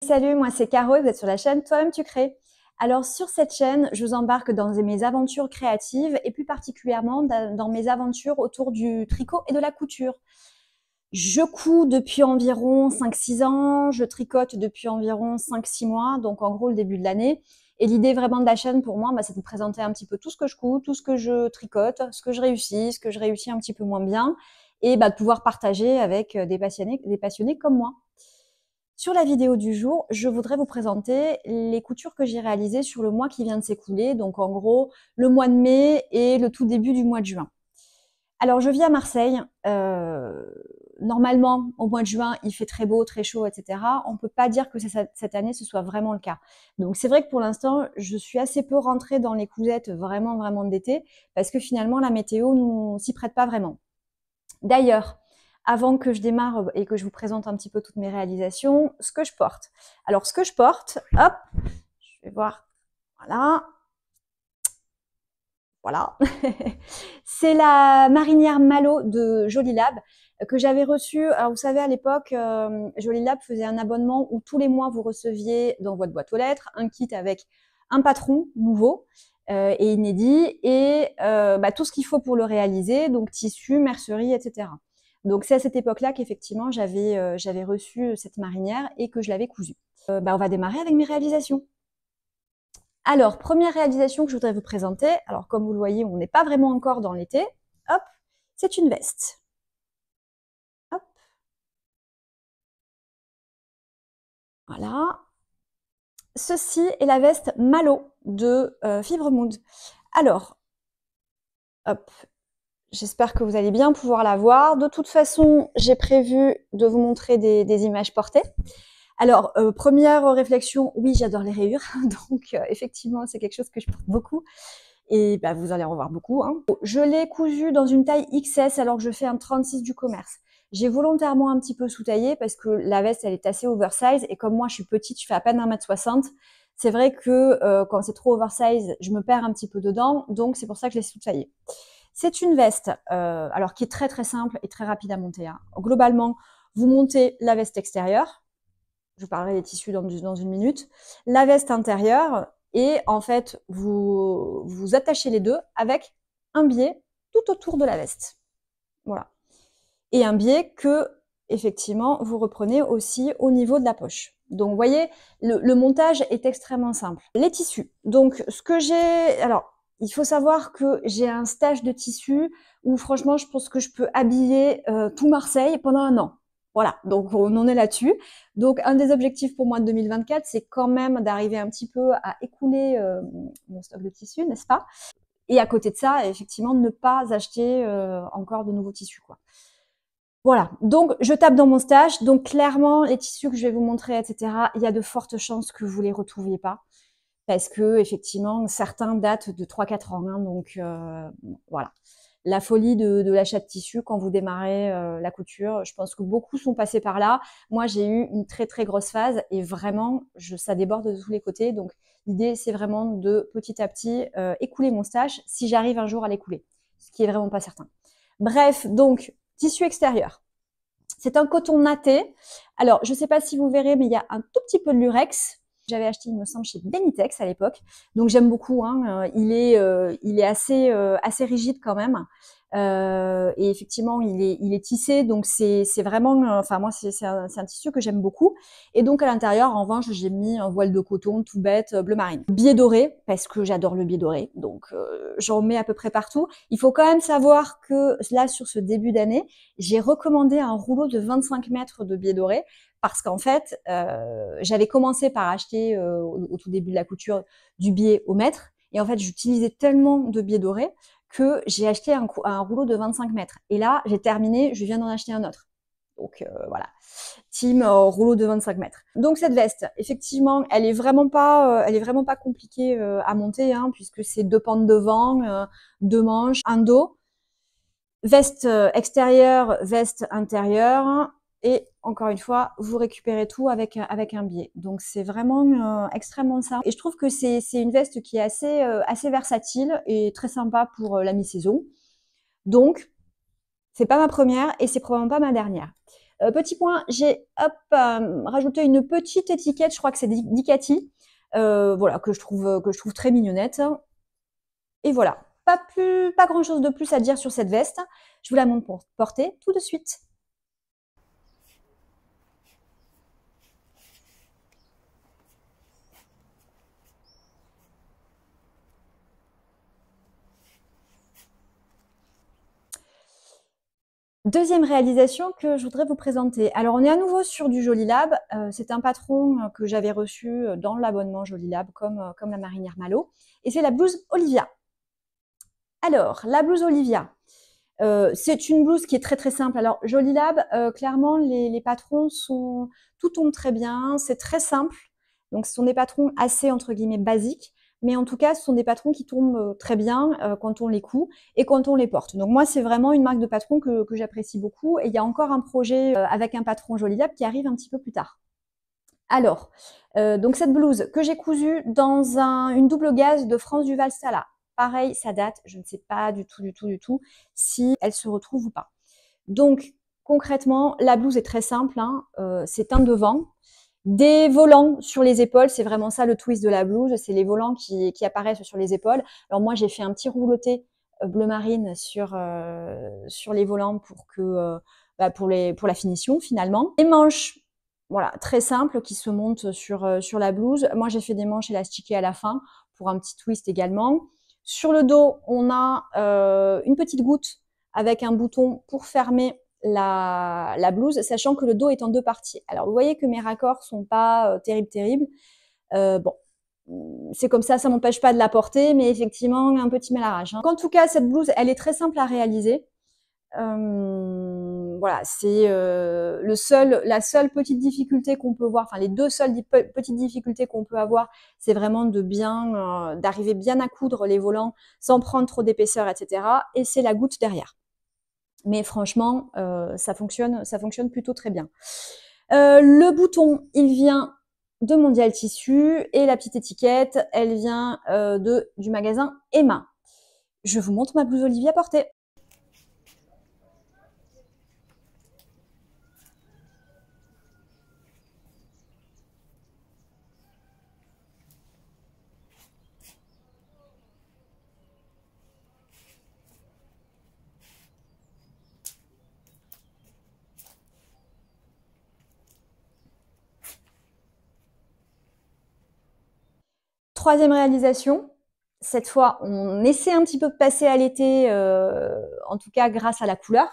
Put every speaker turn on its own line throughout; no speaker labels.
salut, moi c'est Caro et vous êtes sur la chaîne Toi-même tu crées. Alors sur cette chaîne, je vous embarque dans mes aventures créatives et plus particulièrement dans mes aventures autour du tricot et de la couture. Je couds depuis environ 5-6 ans, je tricote depuis environ 5-6 mois, donc en gros le début de l'année. Et l'idée vraiment de la chaîne pour moi, c'est de vous présenter un petit peu tout ce que je couds, tout ce que je tricote, ce que je réussis un petit peu moins bien, et de pouvoir partager avec des passionnés comme moi. Sur la vidéo du jour, je voudrais vous présenter les coutures que j'ai réalisées sur le mois qui vient de s'écouler, donc en gros le mois de mai et le tout début du mois de juin. Alors je vis à Marseille, normalement au mois de juin il fait très beau, très chaud, etc. On ne peut pas dire que cette année ce soit vraiment le cas. Donc c'est vrai que pour l'instant je suis assez peu rentrée dans les cousettes vraiment d'été parce que finalement la météo ne s'y prête pas vraiment. D'ailleurs, avant que je démarre et que je vous présente un petit peu toutes mes réalisations, ce que je porte. Alors, ce que je porte, hop, je vais voir, voilà, c'est la marinière Malo de Jolie Lab que j'avais reçue. Alors, vous savez, à l'époque, Jolie Lab faisait un abonnement où tous les mois, vous receviez dans votre boîte aux lettres un kit avec un patron nouveau et inédit et tout ce qu'il faut pour le réaliser, donc tissu, mercerie, etc. Donc c'est à cette époque-là qu'effectivement j'avais reçu cette marinière et que je l'avais cousue. On va démarrer avec mes réalisations. Alors, première réalisation que je voudrais vous présenter, alors comme vous le voyez, on n'est pas vraiment encore dans l'été, hop, c'est une veste. Hop. Voilà. Ceci est la veste Malo de Fibre Mood. Alors, hop, j'espère que vous allez bien pouvoir la voir. De toute façon, j'ai prévu de vous montrer des images portées. Alors, première réflexion, oui, j'adore les rayures. Donc, effectivement, c'est quelque chose que je porte beaucoup. Et vous allez en revoir beaucoup. Hein. Je l'ai cousu dans une taille XS alors que je fais un 36 du commerce. J'ai volontairement un petit peu sous-taillé parce que la veste, elle est assez oversize. Et comme moi, je suis petite, je fais à peine 1m60. C'est vrai que quand c'est trop oversize, je me perds un petit peu dedans. Donc, c'est pour ça que je l'ai sous-taillée. C'est une veste alors qui est très simple et très rapide à monter. Hein. Globalement, vous montez la veste extérieure. Je vous parlerai des tissus dans une minute. La veste intérieure et en fait, vous attachez les deux avec un biais tout autour de la veste. Voilà. Et un biais que, effectivement, vous reprenez aussi au niveau de la poche. Donc, vous voyez, le montage est extrêmement simple. Les tissus. Donc, ce que j'ai... Alors, il faut savoir que j'ai un stage de tissu où, franchement, je pense que je peux habiller tout Marseille pendant un an. Voilà, donc on en est là-dessus. Donc, un des objectifs pour moi de 2024, c'est quand même d'arriver un petit peu à écouler mon stock de tissus, n'est-ce pas? Et à côté de ça, effectivement, ne pas acheter encore de nouveaux tissus, quoi. Voilà, donc je tape dans mon stage. Donc clairement, les tissus que je vais vous montrer, etc., il y a de fortes chances que vous les retrouviez pas. Parce que effectivement, certains datent de 3-4 ans. Hein, donc voilà. La folie de l'achat de tissus quand vous démarrez la couture, je pense que beaucoup sont passés par là. Moi, j'ai eu une très grosse phase et vraiment, ça déborde de tous les côtés. Donc l'idée, c'est vraiment de petit à petit écouler mon stage si j'arrive un jour à l'écouler, ce qui est vraiment pas certain. Bref, donc tissu extérieur. C'est un coton natté. Alors, je ne sais pas si vous verrez, mais il y a un tout petit peu de lurex. J'avais acheté, il me semble, chez Benitex à l'époque. Donc, j'aime beaucoup. Hein. Il est assez rigide quand même. Et effectivement, il est tissé. Donc, c'est vraiment... Enfin, moi, c'est un tissu que j'aime beaucoup. Et donc, à l'intérieur, en revanche, j'ai mis un voile de coton tout bête, bleu marine. Biais doré, parce que j'adore le biais doré. Donc, j'en mets à peu près partout. Il faut quand même savoir que là, sur ce début d'année, j'ai recommandé un rouleau de 25 mètres de biais doré parce qu'en fait, j'avais commencé par acheter au tout début de la couture du biais au mètre et en fait, j'utilisais tellement de biais dorés que j'ai acheté un rouleau de 25 mètres. Et là, j'ai terminé, je viens d'en acheter un autre. Donc voilà, team rouleau de 25 mètres. Donc cette veste, effectivement, elle est vraiment pas compliquée à monter, hein, puisque c'est 2 pans de devant, 2 manches, un dos. Veste extérieure, veste intérieure et encore une fois, vous récupérez tout avec un biais. Donc c'est vraiment extrêmement simple. Et je trouve que c'est une veste qui est assez versatile et très sympa pour la mi-saison. Donc, c'est pas ma première et c'est probablement pas ma dernière. Petit point, j'ai rajouté une petite étiquette, je crois que c'est Dicati, voilà, que je trouve très mignonnette. Et voilà, pas grand chose de plus à dire sur cette veste. Je vous la montre pour porter tout de suite. Deuxième réalisation que je voudrais vous présenter. Alors, on est à nouveau sur du Jolilab. C'est un patron que j'avais reçu dans l'abonnement Jolilab, comme la marinière Malo. Et c'est la blouse Olivia. Alors, la blouse Olivia, c'est une blouse qui est très très simple. Alors, Jolilab, clairement, les patrons tout tombe très bien. C'est très simple. Donc, ce sont des patrons assez, entre guillemets, basiques. Mais en tout cas, ce sont des patrons qui tombent très bien quand on les coud et quand on les porte. Donc moi, c'est vraiment une marque de patron que j'apprécie beaucoup. Et il y a encore un projet avec un patron Jolilab qui arrive un petit peu plus tard. Alors, donc cette blouse que j'ai cousue dans une double gaze de France Duval Stala. Pareil, ça date, je ne sais pas du tout si elle se retrouve ou pas. Donc concrètement, la blouse est très simple, hein, c'est un devant. Des volants sur les épaules, c'est vraiment ça le twist de la blouse, c'est les volants qui apparaissent sur les épaules. Alors moi, j'ai fait un petit rouleauté bleu marine sur les volants pour la finition finalement. Les manches, voilà, très simples qui se montent sur la blouse. Moi, j'ai fait des manches élastiquées à la fin pour un petit twist également. Sur le dos, on a une petite goutte avec un bouton pour fermer la blouse, sachant que le dos est en deux parties. Alors, vous voyez que mes raccords sont pas terribles. Bon, c'est comme ça m'empêche pas de la porter, mais effectivement, un petit mal à rage. En tout cas, cette blouse, elle est très simple à réaliser. Voilà, c'est la seule petite difficulté qu'on peut voir, enfin les deux seules petites difficultés qu'on peut avoir, c'est vraiment d'arriver bien à coudre les volants sans prendre trop d'épaisseur, etc. Et c'est la goutte derrière. Mais franchement, ça fonctionne plutôt très bien. Le bouton, il vient de Mondial Tissu et la petite étiquette, elle vient du magasin Emma. Je vous montre ma blouse Olivia portée. Troisième réalisation, cette fois, on essaie un petit peu de passer à l'été, en tout cas grâce à la couleur.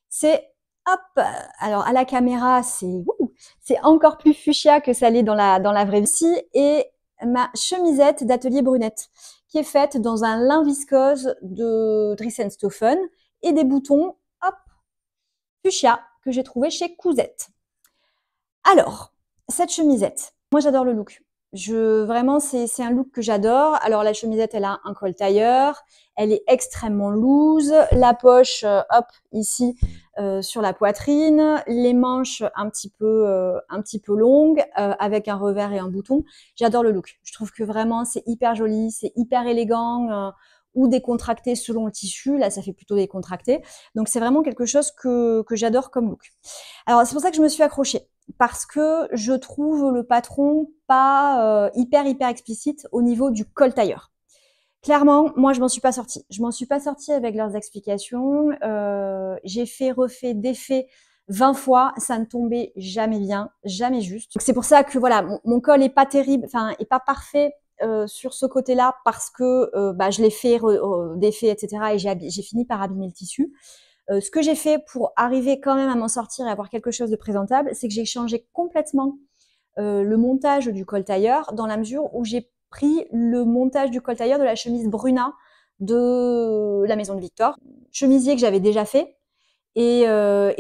C'est, hop, alors à la caméra, c'est encore plus fuchsia que ça l'est dans la vraie vie. Et ma chemisette d'atelier brunette, qui est faite dans un lin viscose de Dries&Stoffen et des boutons, hop, fuchsia, que j'ai trouvé chez Cousette. Alors, cette chemisette, moi j'adore le look. Vraiment, c'est un look que j'adore. Alors, la chemisette, elle a un col tailleur. Elle est extrêmement loose. La poche, hop, ici, sur la poitrine. Les manches un petit peu longues, avec un revers et un bouton. J'adore le look. Je trouve que vraiment, c'est hyper joli, c'est hyper élégant, ou décontracté selon le tissu. Là, ça fait plutôt décontracté. Donc, c'est vraiment quelque chose que j'adore comme look. Alors, c'est pour ça que je me suis accrochée. Parce que je trouve le patron pas hyper explicite au niveau du col tailleur. Clairement, moi, je m'en suis pas sortie. Je m'en suis pas sortie avec leurs explications. J'ai refait, défait 20 fois, ça ne tombait jamais bien, jamais juste. C'est pour ça que voilà, mon col est pas terrible, enfin, est pas parfait sur ce côté-là parce que je l'ai fait, défait, etc. Et j'ai fini par abîmer le tissu. Ce que j'ai fait pour arriver quand même à m'en sortir et avoir quelque chose de présentable, c'est que j'ai changé complètement le montage du col tailleur dans la mesure où j'ai pris le montage du col tailleur de la chemise Bruna de la maison de Victor, chemisier que j'avais déjà fait et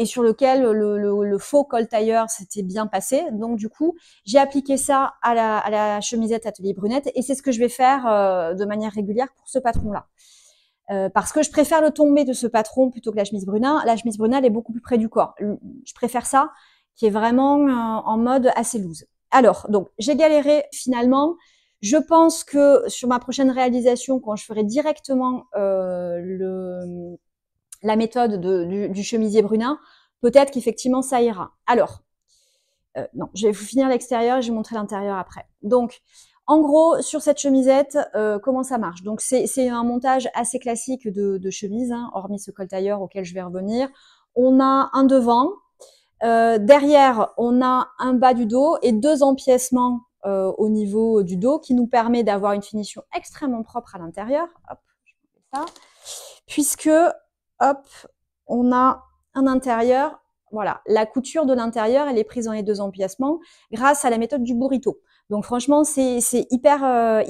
sur lequel le faux col tailleur s'était bien passé. Donc du coup, j'ai appliqué ça à la chemisette Atelier Brunette et c'est ce que je vais faire de manière régulière pour ce patron-là. Parce que je préfère le tombé de ce patron plutôt que la chemise Bruna. La chemise Bruna, elle est beaucoup plus près du corps. Je préfère ça, qui est vraiment en mode assez loose. Alors, donc, j'ai galéré finalement. Je pense que sur ma prochaine réalisation, quand je ferai directement la méthode du chemisier Bruna, peut-être qu'effectivement ça ira. Alors, non, je vais vous finir l'extérieur et je vais vous montrer l'intérieur après. Donc, en gros, sur cette chemisette, comment ça marche? Donc, c'est un montage assez classique de chemise, hein, hormis ce col tailleur auquel je vais revenir. On a un devant, derrière, on a un bas du dos et 2 empiècements au niveau du dos qui nous permet d'avoir une finition extrêmement propre à l'intérieur. Hop, je fais ça. Puisque, hop, on a un intérieur. Voilà, la couture de l'intérieur, elle est prise dans les 2 empiècements grâce à la méthode du burrito. Donc franchement, c'est hyper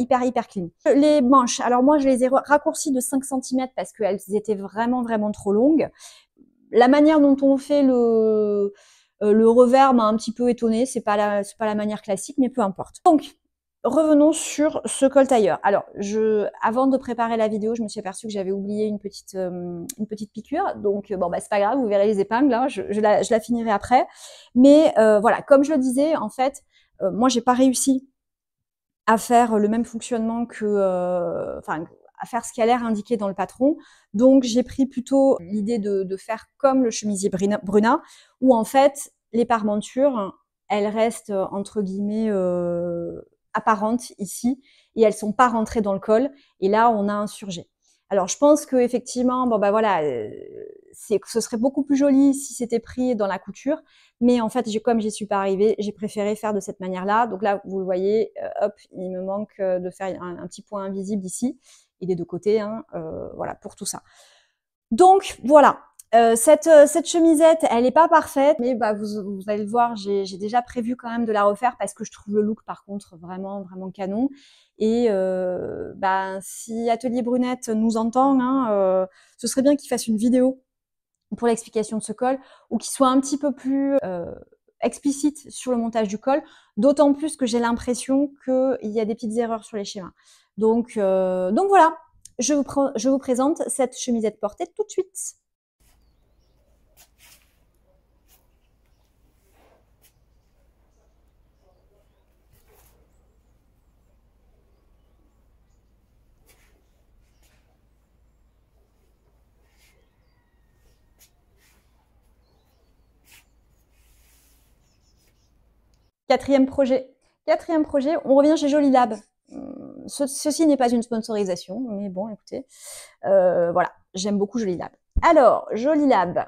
clean. Les manches, alors moi je les ai raccourcies de 5 cm parce qu'elles étaient vraiment trop longues. La manière dont on fait le revers m'a un petit peu étonnée, c'est pas la manière classique, mais peu importe. Donc, revenons sur ce col tailleur. Alors, avant de préparer la vidéo, je me suis aperçue que j'avais oublié une petite piqûre. Donc, bon, bah, c'est pas grave, vous verrez les épingles, hein, je la finirai après. Mais voilà, comme je le disais, en fait, moi, j'ai pas réussi à faire le même fonctionnement que, à faire ce qui a l'air indiqué dans le patron. Donc, j'ai pris plutôt l'idée de faire comme le chemisier Bruna, où en fait, les parmentures, elles restent entre guillemets apparentes ici, et elles sont pas rentrées dans le col. Et là, on a un surjet. Alors, je pense que effectivement, bon bah voilà, ce serait beaucoup plus joli si c'était pris dans la couture, mais en fait, comme j'y suis pas arrivée, j'ai préféré faire de cette manière-là. Donc là, vous le voyez, hop, il me manque de faire un petit point invisible ici et des deux côtés, hein, voilà, pour tout ça. Donc voilà, cette chemisette, elle n'est pas parfaite, mais bah, vous allez le voir, j'ai déjà prévu quand même de la refaire parce que je trouve le look par contre vraiment canon. Et bah, si Atelier Brunette nous entend, hein, ce serait bien qu'il fasse une vidéo pour l'explication de ce col, ou qu'il soit un petit peu plus explicite sur le montage du col, d'autant plus que j'ai l'impression qu'il y a des petites erreurs sur les schémas. Donc voilà, je vous présente cette chemisette portée tout de suite. Quatrième projet, on revient chez Jolie Lab. Ceci n'est pas une sponsorisation, mais bon, écoutez, voilà, j'aime beaucoup Jolie Lab. Alors, Jolie Lab,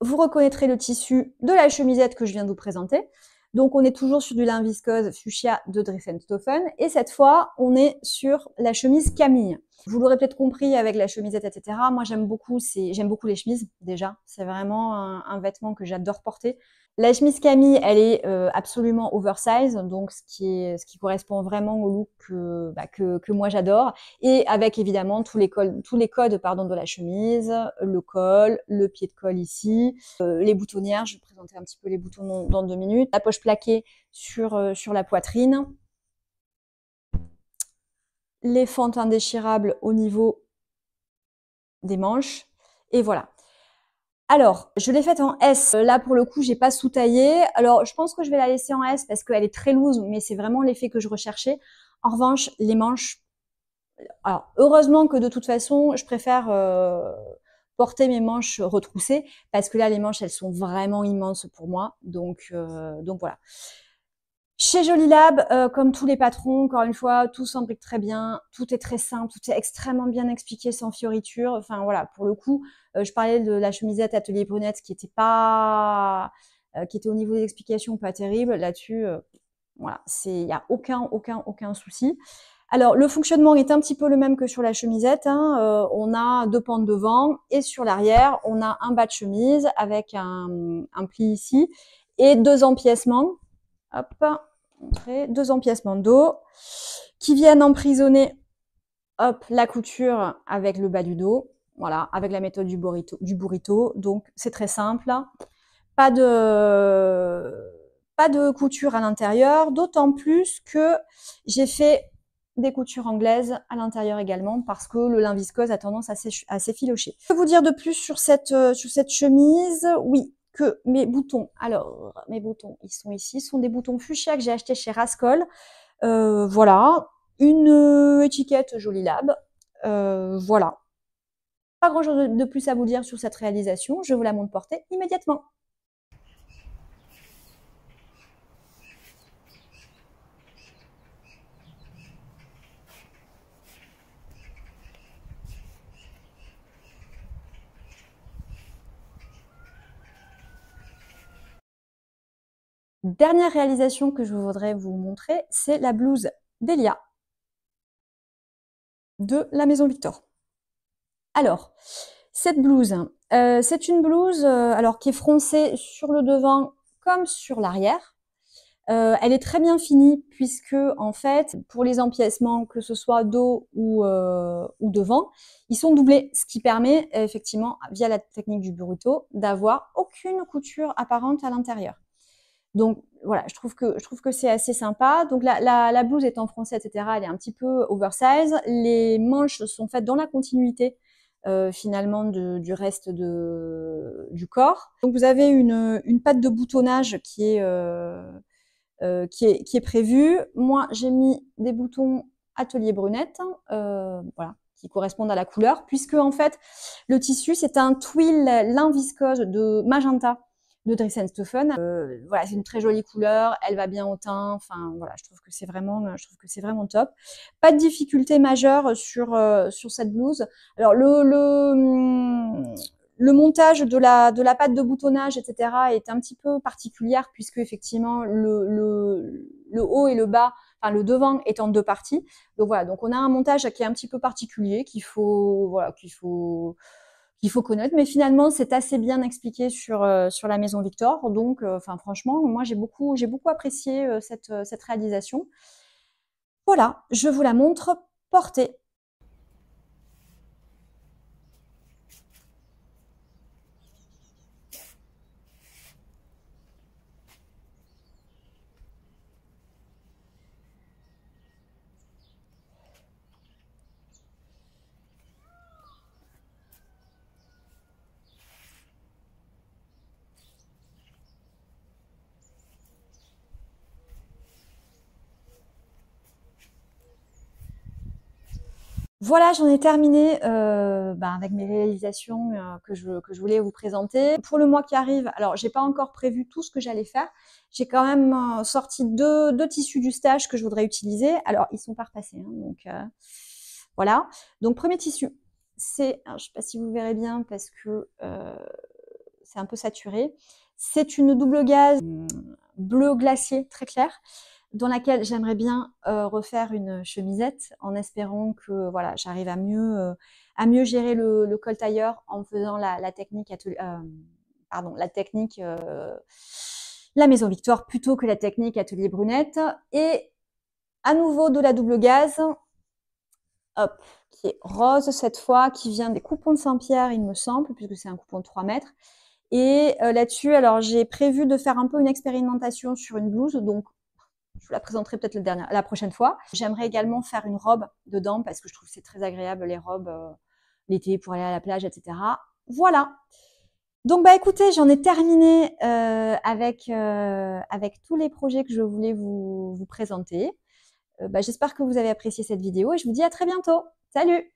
vous reconnaîtrez le tissu de la chemisette que je viens de vous présenter. Donc, on est toujours sur du lin viscose fuchsia de Driesenstoffen. Et cette fois, on est sur la chemise Camille. Vous l'aurez peut-être compris avec la chemisette, etc. Moi, j'aime beaucoup les chemises, déjà. C'est vraiment un vêtement que j'adore porter. La chemise Camille, elle est absolument oversize, donc ce qui correspond vraiment au look que moi j'adore, et avec évidemment tous les codes de la chemise, le col, le pied de col ici, les boutonnières. Je vais vous présenter un petit peu les boutons dans 2 minutes. La poche plaquée sur la poitrine, les fentes indéchirables au niveau des manches, et voilà. Alors, je l'ai faite en S. Là, pour le coup, j'ai pas sous-taillé. Alors, je pense que je vais la laisser en S parce qu'elle est très loose, mais c'est vraiment l'effet que je recherchais. En revanche, les manches... Alors, heureusement que de toute façon, je préfère porter mes manches retroussées parce que là, les manches, elles sont vraiment immenses pour moi. Donc voilà. Chez Jolie Lab, comme tous les patrons, encore une fois, tout s'imbrique très bien, tout est très simple, tout est extrêmement bien expliqué, sans fioriture. Enfin voilà, pour le coup, je parlais de la chemisette Atelier Brunette qui était au niveau des explications pas terrible. Là-dessus, voilà, il n'y a aucun souci. Alors, le fonctionnement est un petit peu le même que sur la chemisette, hein. On a 2 pans devant et sur l'arrière, on a un bas de chemise avec un pli ici et 2 empiècements. Hop, 2 empiècements de dos qui viennent emprisonner, hop, la couture avec le bas du dos. Voilà, avec la méthode du burrito. Donc, c'est très simple. Pas de couture à l'intérieur, d'autant plus que j'ai fait des coutures anglaises à l'intérieur également parce que le lin viscose a tendance à s'effilocher. Je peux vous dire de plus sur cette chemise? Oui, que mes boutons, alors mes boutons, ils sont ici, ce sont des boutons fuchsia que j'ai achetés chez Rascol. Voilà, une étiquette Jolie Lab, voilà. Pas grand-chose de plus à vous dire sur cette réalisation, je vous la montre portée immédiatement. Dernière réalisation que je voudrais vous montrer, c'est la blouse d'Elia de la Maison Victor. Alors, cette blouse, c'est une blouse alors qui est froncée sur le devant comme sur l'arrière. Elle est très bien finie puisque en fait, pour les empiècements, que ce soit dos ou devant, ils sont doublés, ce qui permet effectivement, via la technique du burrito, d'avoir aucune couture apparente à l'intérieur. Donc voilà, je trouve que c'est assez sympa. Donc la blouse étant froncée, etc., elle est un petit peu oversize. Les manches sont faites dans la continuité finalement du reste du corps. Donc vous avez une patte de boutonnage qui est prévue. Moi, j'ai mis des boutons atelier brunette, voilà, qui correspondent à la couleur, puisque en fait, le tissu, c'est un twill lin viscose de magenta de Dries & Stephen. Voilà, c'est une très jolie couleur, elle va bien au teint. Enfin voilà, je trouve que c'est vraiment top. Pas de difficulté majeure sur cette blouse. Alors le montage de la patte de boutonnage, etc., est un petit peu particulière puisque effectivement le haut et le bas, enfin le devant est en deux parties. Donc voilà, donc on a un montage qui est un petit peu particulier qu'il faut connaître, mais finalement c'est assez bien expliqué sur la Maison Victor. Donc enfin franchement, moi j'ai beaucoup apprécié cette réalisation. Voilà, je vous la montre portée. Voilà, j'en ai terminé avec mes réalisations que je voulais vous présenter. Pour le mois qui arrive, alors j'ai pas encore prévu tout ce que j'allais faire. J'ai quand même sorti deux tissus du stage que je voudrais utiliser. Alors, ils sont pas repassés, hein, donc voilà. Donc, premier tissu, c'est, je sais pas si vous verrez bien parce que c'est un peu saturé. C'est une double gaze bleu glacier très clair, dans laquelle j'aimerais bien refaire une chemisette en espérant que voilà, j'arrive à mieux gérer le col tailleur en faisant la technique la Maison Victor plutôt que la technique atelier brunette. Et à nouveau de la double gaze, hop, qui est rose cette fois, qui vient des coupons de Saint-Pierre, il me semble, puisque c'est un coupon de 3 mètres. Et là-dessus, alors j'ai prévu de faire un peu une expérimentation sur une blouse, donc je vous la présenterai peut-être la prochaine fois. J'aimerais également faire une robe dedans parce que je trouve que c'est très agréable les robes l'été pour aller à la plage, etc. Voilà. Donc bah écoutez, j'en ai terminé avec tous les projets que je voulais vous présenter. J'espère que vous avez apprécié cette vidéo et je vous dis à très bientôt. Salut!